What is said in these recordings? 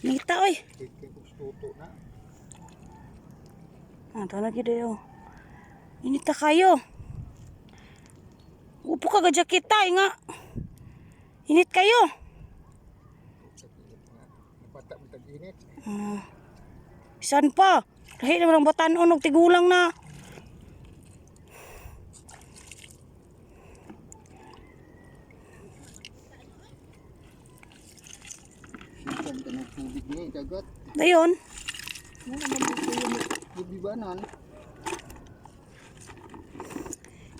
Nita oy. Tuto na. Ito na gid yo. Inita kayo. Upo ka gadjakit tay nga. Init kayo. Bata mo tag-init. Saan pa? Kahit naman ang batanon og tigulang na. Sikan ka ng tubig ni dagat. Dayon. Ano naman dito yung bubibanan?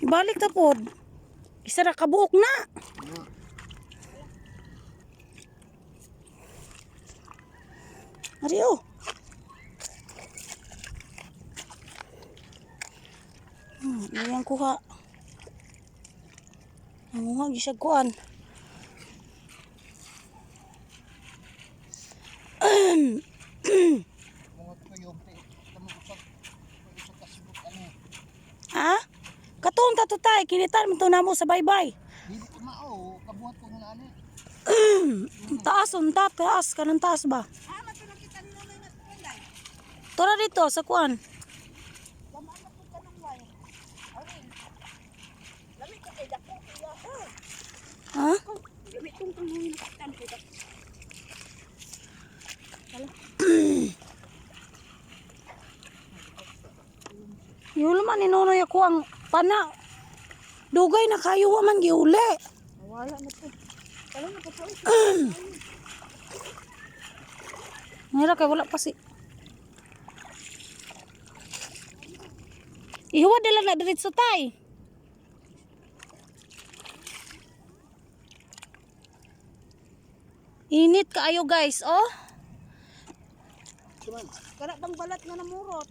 Ibalik ta pod. Isa ra ka buok na. Ariyo. Iyang kuha. Nanguha gisag kuan. Mga tuyong kamuusap kasibot ano. Ha? Katon ta to tay, kinitan mo to namo sa baybay. Hindi ko mao, kabuhat ko nga ani. Taas unta, taas kanang taas ba? Tora dito sa kuan. Ha? Yulo man inunoy ako ang pana. Dugay na kayo wa man giuli. Wala na po. Kala na po po. Ngira kay wala pa si. Ihuwa dala na diretso tay. Init kaayo guys, oh. Kana bang balat nga namurot.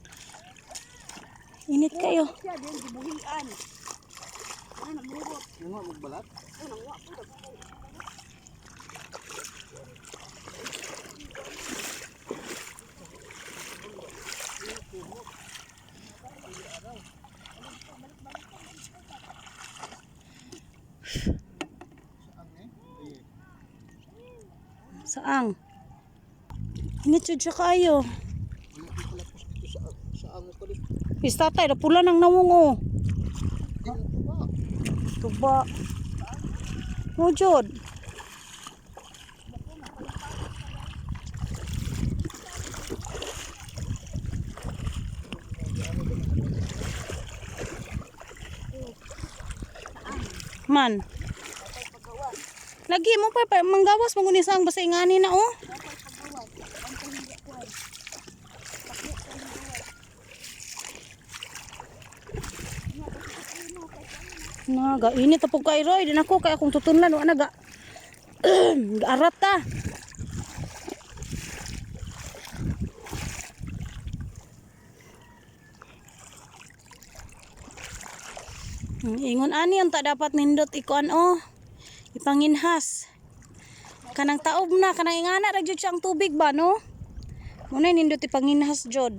Init kayo. Siya din gibuhian. Ano namurot. Nga magbalat. Ano wa po. Saang? Init jud siya kayo. Wala ko kalapos dito sa amo ko dito. Pista tay, pula nang nawungo. Dito ba? Tuba. Mo jud. Man. Lagi mo pa manggawas manguni sang basa ingani na oh. Naga init ta pug kay Roy din ako kay akong tutunlan wa naga. Gaarat ta. Ingon ani ang ta dapat nindot ikuan oh. Ipanginhas. Kanang taob na kanang ingana ra jud siyang tubig ba no? Muna nindot ipanginhas jud.